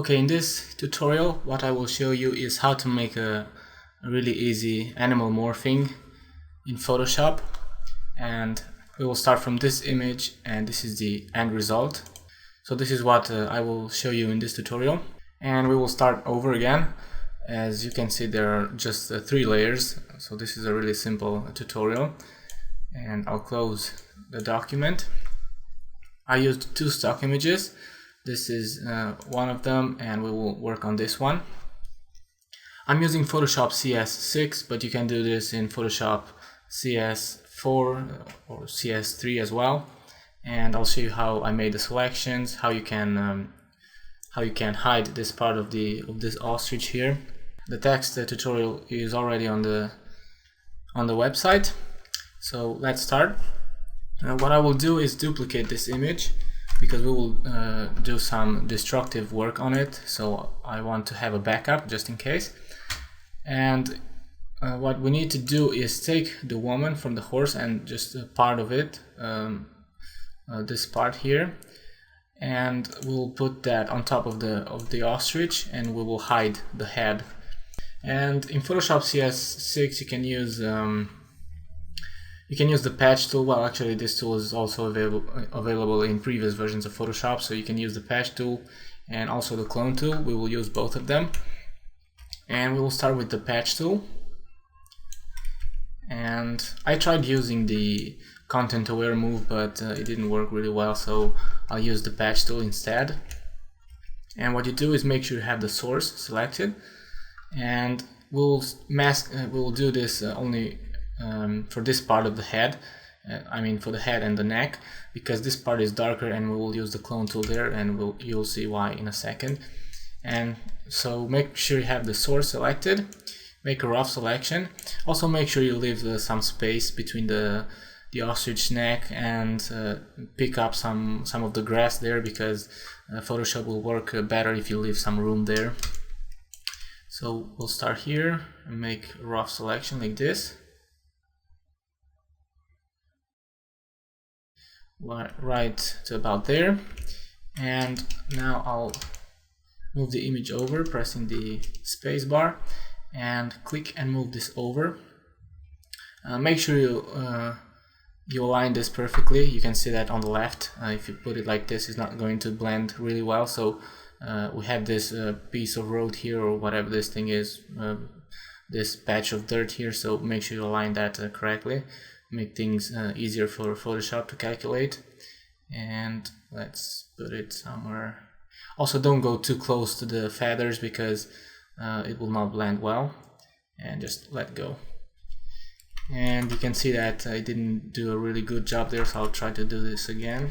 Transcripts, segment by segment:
Okay, in this tutorial what I will show you is how to make a really easy animal morphing in Photoshop, and we will start from this image, and this is the end result. So this is what I will show you in this tutorial, and we will start over again. As you can see, there are just 3 layers, so this is a really simple tutorial, and I'll close the document. I used 2 stock images. This is one of them, and we will work on this one. I'm using Photoshop CS6, but you can do this in Photoshop CS4 or CS3 as well. And I'll show you how I made the selections, how you can hide this part of this ostrich here. The text tutorial is already on the website. So let's start. What I will do is duplicate this image, because we will do some destructive work on it, so I want to have a backup just in case. And what we need to do is take the woman from the horse and just a part of it, this part here, and we'll put that on top of the ostrich, and we will hide the head. And in Photoshop CS6 you can use the patch tool. Well, actually this tool is also available in previous versions of Photoshop, so you can use the patch tool and also the clone tool. We will use both of them, and we will start with the patch tool. And I tried using the content aware move, but it didn't work really well, so I'll use the patch tool instead. And what you do is make sure you have the source selected, and we'll do this only for this part of the head, I mean for the head and the neck, because this part is darker, and we will use the clone tool there, and you'll see why in a second. And so make sure you have the source selected, make a rough selection. Also make sure you leave some space between the ostrich neck, and pick up some of the grass there, because Photoshop will work better if you leave some room there. So we'll start here and make a rough selection like this. Right to about there, and now I'll move the image over, pressing the space bar, and click and move this over. Make sure you align this perfectly. You can see that on the left. If you put it like this, it's not going to blend really well. So we have this piece of road here, or whatever this thing is, this patch of dirt here, so make sure you align that correctly. Make things easier for Photoshop to calculate. And let's put it somewhere. Also, don't go too close to the feathers, because it will not blend well, and just let go. And you can see that I didn't do a really good job there, so I'll try to do this again.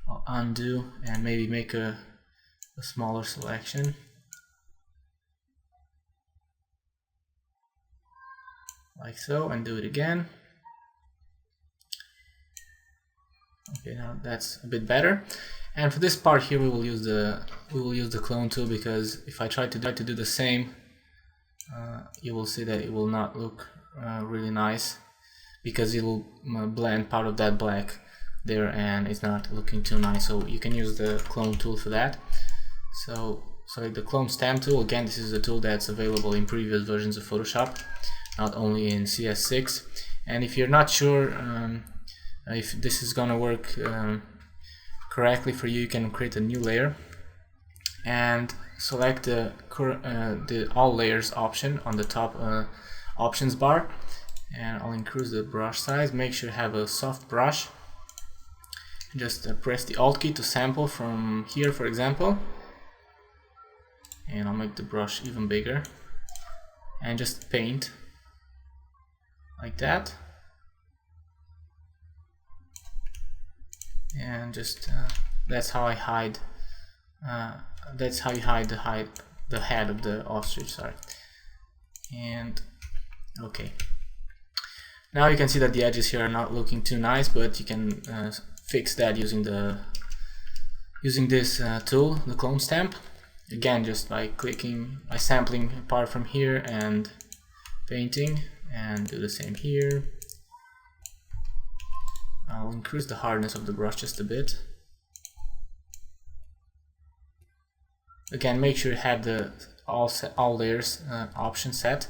I'll undo and maybe make a smaller selection like so, and do it again. Okay, now that's a bit better. And for this part here, we will use the clone tool, because if I try to do the same, you will see that it will not look really nice, because it will blend part of that black there, and it's not looking too nice. So you can use the clone tool for that. So the clone stamp tool, again, this is a tool that's available in previous versions of Photoshop, not only in CS6. And if you're not sure if this is gonna work correctly for you, you can create a new layer and select the all layers option on the top options bar, and I'll increase the brush size. Make sure you have a soft brush. Just press the Alt key to sample from here, for example, and I'll make the brush even bigger, and just paint like that. And just that's how I hide. That's how you hide the head of the ostrich. Sorry. And okay. Now you can see that the edges here are not looking too nice, but you can fix that using this tool, the clone stamp. Again, just by sampling a part from here and painting, and do the same here. I'll increase the hardness of the brush just a bit. Again, make sure you have the all layers option set,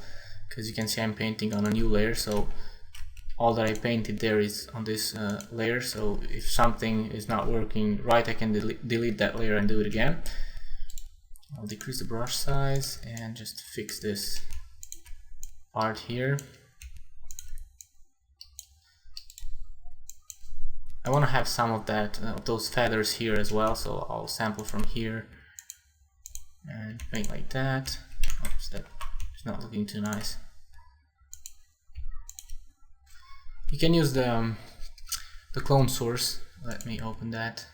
because you can see I'm painting on a new layer, so all that I painted there is on this layer. So if something is not working right, I can delete that layer and do it again. I'll decrease the brush size and just fix this part here. I want to have some of that those feathers here as well, so I'll sample from here and paint like that. Oops, that is not looking too nice. You can use the clone source. Let me open that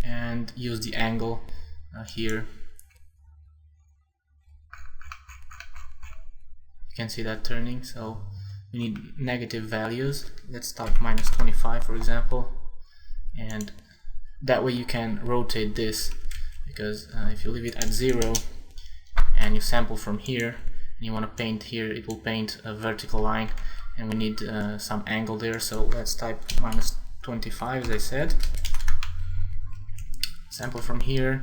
and use the angle here. You can see that turning, so we need negative values. Let's type -25 for example, and that way you can rotate this, because if you leave it at 0 and you sample from here and you want to paint here, it will paint a vertical line, and we need some angle there. So let's type -25 as I said, sample from here,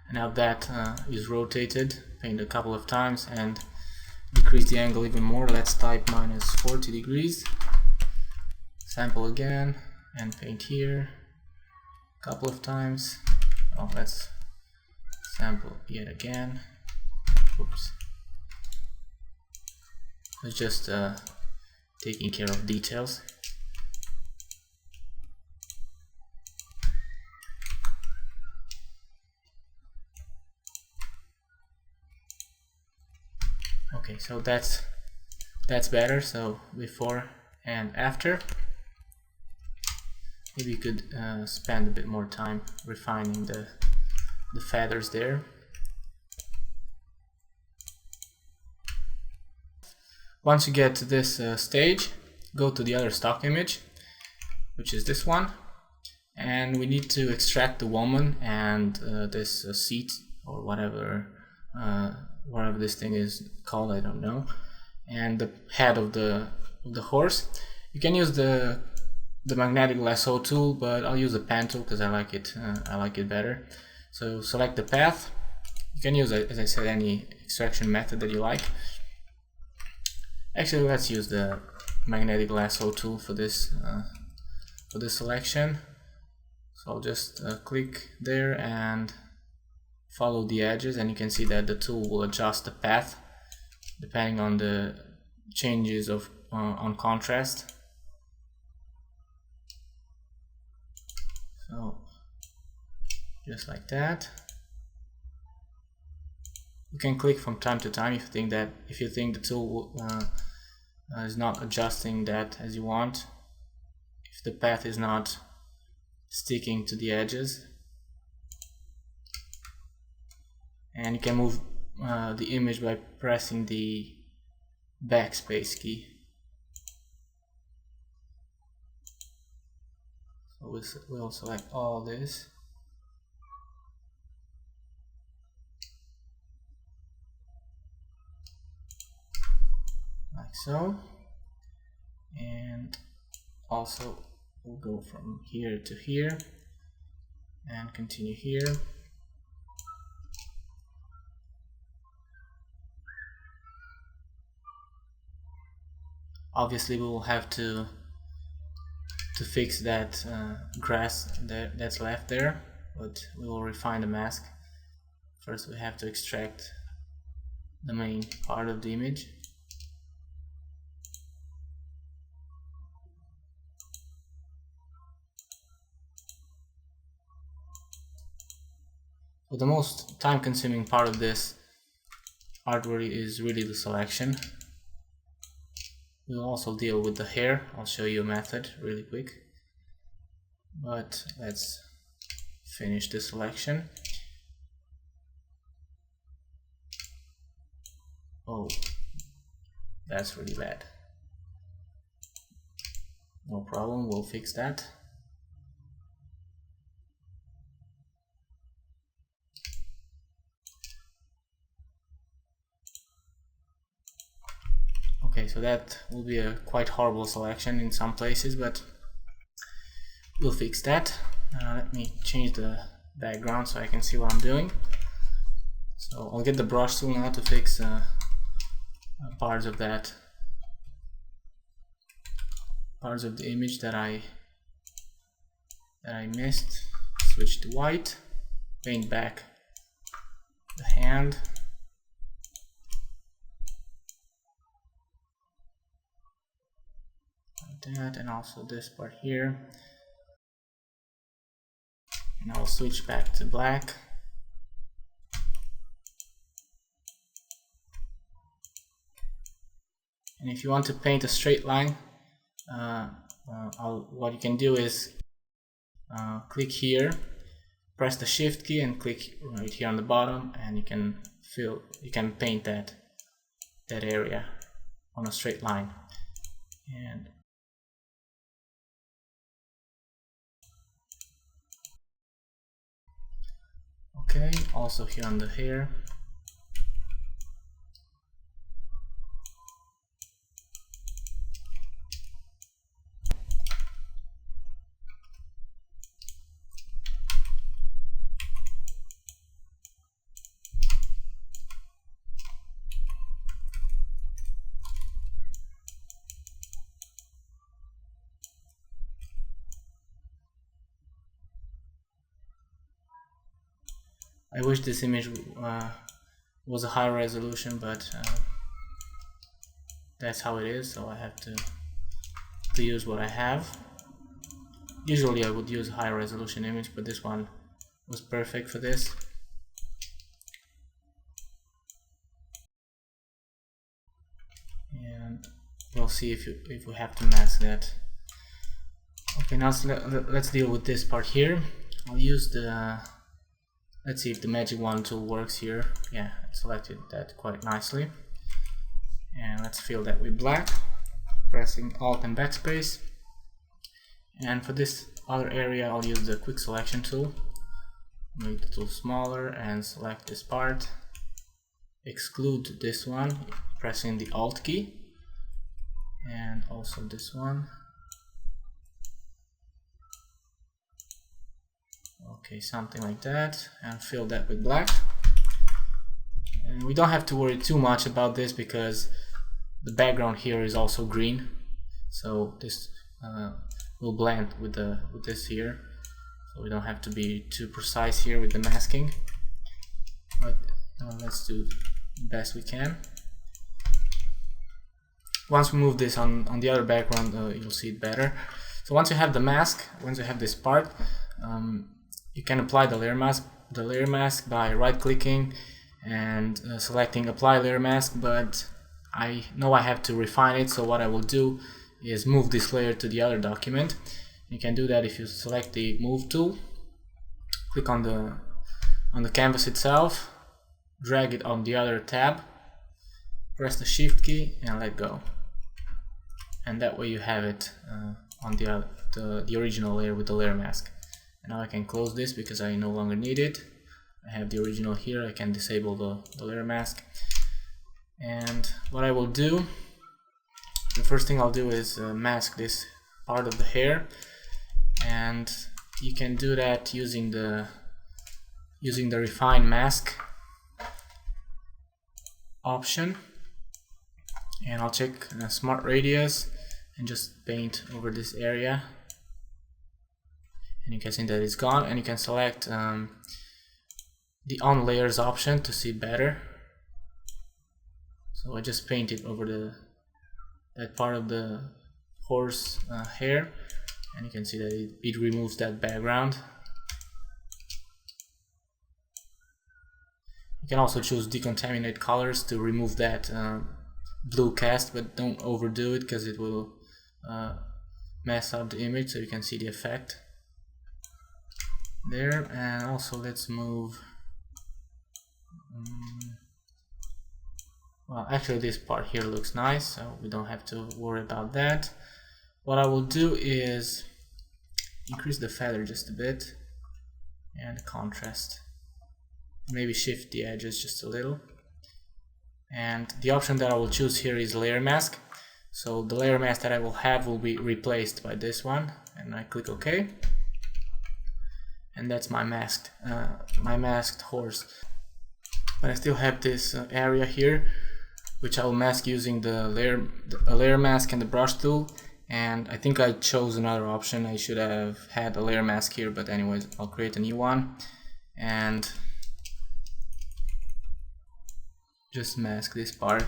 and now that is rotated, paint a couple of times and decrease the angle even more. Let's type -40 degrees, sample again and paint here a couple of times. Oh, let's sample yet again. Oops. It's just taking care of details. Okay, so that's better. So before and after. Maybe you could spend a bit more time refining the feathers there. Once you get to this stage, go to the other stock image, which is this one, and we need to extract the woman and this seat or whatever this thing is called, I don't know, and the head of the horse. You can use the magnetic lasso tool, but I'll use the pen tool because I like it better. So select the path. You can use, as I said, any extraction method that you like. Actually, let's use the magnetic lasso tool for this selection. So I'll just click there and follow the edges, and you can see that the tool will adjust the path depending on the changes of on contrast. So just like that. You can click from time to time if you think the tool is not adjusting that as you want, if the path is not sticking to the edges. And you can move the image by pressing the backspace key. So we'll select all this. Like so. And also we'll go from here to here and continue here. Obviously we will have to fix that grass that's left there, but we will refine the mask. First we have to extract the main part of the image. So the most time-consuming part of this artwork is really the selection. We'll also deal with the hair. I'll show you a method really quick. But let's finish the selection. Oh, that's really bad. No problem, we'll fix that. Okay, so that will be a quite horrible selection in some places, but we'll fix that. Let me change the background so I can see what I'm doing. So I'll get the brush tool now to fix parts of the image that I missed. Switch to white, paint back the hand, like that, and also this part here. And I'll switch back to black. And if you want to paint a straight line, what you can do is click here, press the shift key and click right here on the bottom, and you can paint that area on a straight line. And okay, also here on the hair. I wish this image was a higher resolution, but that's how it is, so I have to use what I have. Usually I would use a higher resolution image, but this one was perfect for this. And we'll see if we have to mask that. Okay, now let's deal with this part here. I'll use the let's see if the magic wand tool works here. Yeah, it selected that quite nicely. And let's fill that with black, pressing Alt and backspace. And for this other area, I'll use the quick selection tool. Make the tool smaller and select this part. Exclude this one, pressing the Alt key. And also this one. Okay, something like that, and fill that with black. And we don't have to worry too much about this because the background here is also green, so this will blend with this here. So we don't have to be too precise here with the masking. But let's do the best we can. Once we move this on the other background, you'll see it better. So once you have the mask, once you have this part, you can apply the layer mask by right-clicking and selecting Apply Layer Mask, but I know I have to refine it, so what I will do is move this layer to the other document. You can do that if you select the Move tool, click on the canvas itself, drag it on the other tab, press the Shift key and let go. And that way you have it on the original layer with the layer mask. And now I can close this because I no longer need it. I have the original here. I can disable the layer mask. And what I will do, the first thing I'll do is mask this part of the hair, and you can do that using the refine mask option. And I'll check smart radius and just paint over this area. And you can see that it's gone, and you can select the on layers option to see better. So I just painted over that part of the horse hair, and you can see that it removes that background. You can also choose decontaminate colors to remove that blue cast, but don't overdo it because it will mess up the image, so you can see the effect there. And also let's move well, actually this part here looks nice, so we don't have to worry about that. What I will do is increase the feather just a bit and contrast, maybe shift the edges just a little. And the option that I will choose here is layer mask, so the layer mask that I will have will be replaced by this one, and I click OK. and that's my masked horse. But I still have this area here, which I will mask using the layer mask and the brush tool. And I think I chose another option. I should have had a layer mask here, but anyways, I'll create a new one and just mask this part.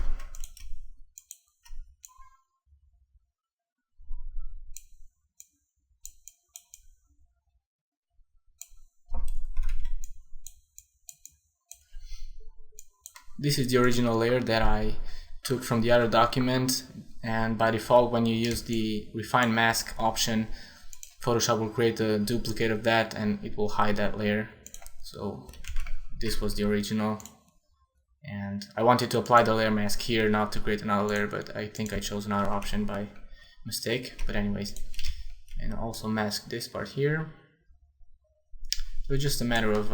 This is the original layer that I took from the other document, and by default when you use the refine mask option, Photoshop will create a duplicate of that and it will hide that layer. So this was the original, and I wanted to apply the layer mask here, not to create another layer, but I think I chose another option by mistake. But anyways, and also mask this part here. So it's just a matter of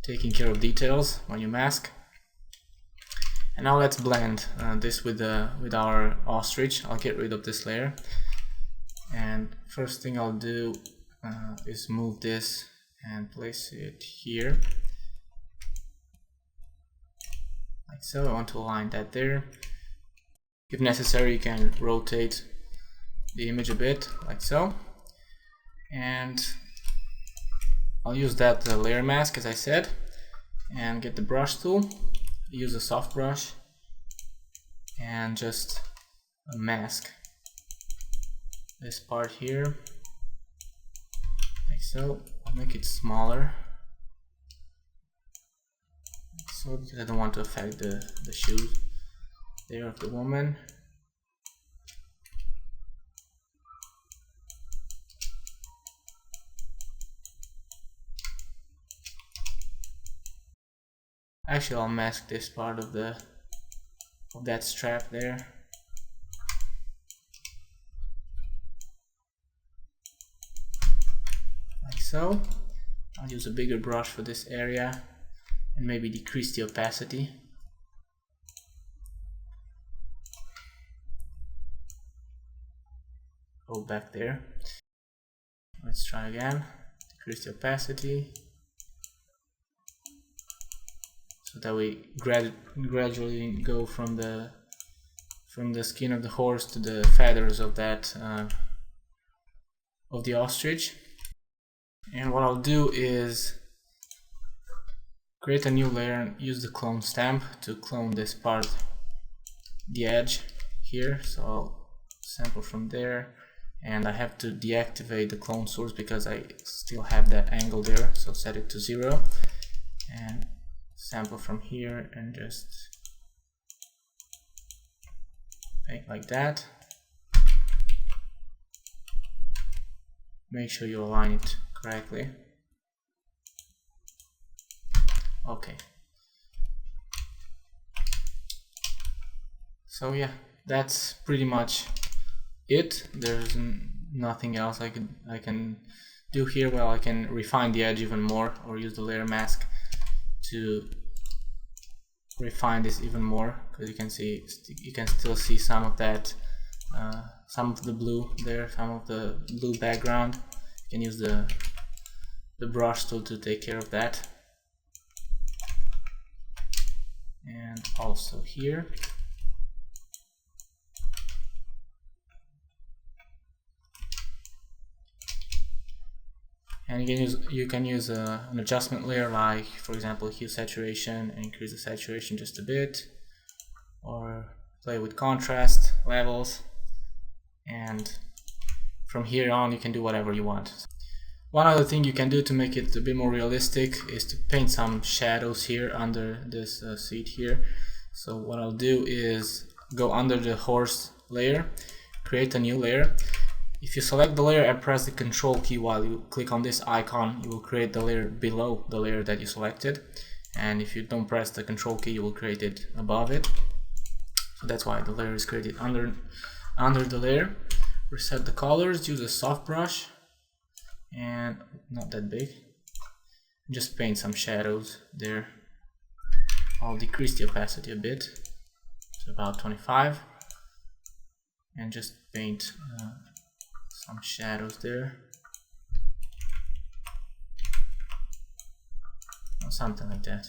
taking care of details when you mask. And now let's blend this with our ostrich. I'll get rid of this layer, and first thing I'll do is move this and place it here, like so. I want to align that there. If necessary, you can rotate the image a bit, like so. And I'll use that layer mask, as I said, and get the brush tool, use a soft brush, and just mask this part here, like so. I'll make it smaller, like so, because I don't want to affect the shoes there of the woman. Actually, I'll mask this part of that strap there. Like so. I'll use a bigger brush for this area and maybe decrease the opacity. Go back there. Let's try again. Decrease the opacity, so that we gradually go from the skin of the horse to the feathers of that of the ostrich. And what I'll do is create a new layer and use the clone stamp to clone this part, the edge here. So I'll sample from there, and I have to deactivate the clone source because I still have that angle there, so set it to 0 and sample from here and just make like that. Make sure you align it correctly. Okay. So yeah, that's pretty much it. There's nothing else I can do here. Well, I can refine the edge even more, or use the layer mask to refine this even more, because you can still see some of that, some of the blue there, some of the blue background. You can use the brush tool to take care of that, and also here. And you can use an adjustment layer, like for example hue saturation, and increase the saturation just a bit, or play with contrast levels, and from here on you can do whatever you want. One other thing you can do to make it a bit more realistic is to paint some shadows here under this seat here. So what I'll do is go under the horse layer, create a new layer. If you select the layer and press the Control key while you click on this icon, you will create the layer below the layer that you selected. And if you don't press the Control key, you will create it above it. So that's why the layer is created under the layer. Reset the colors, use a soft brush, and not that big. Just paint some shadows there. I'll decrease the opacity a bit to about 25, and just paint some shadows there. or something like that.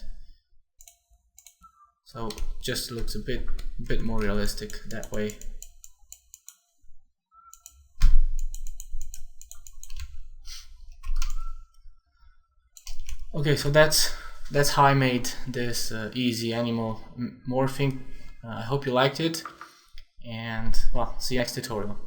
So just looks a bit more realistic that way. Okay, so that's how I made this easy animal morphing. I hope you liked it, and well, see you next tutorial.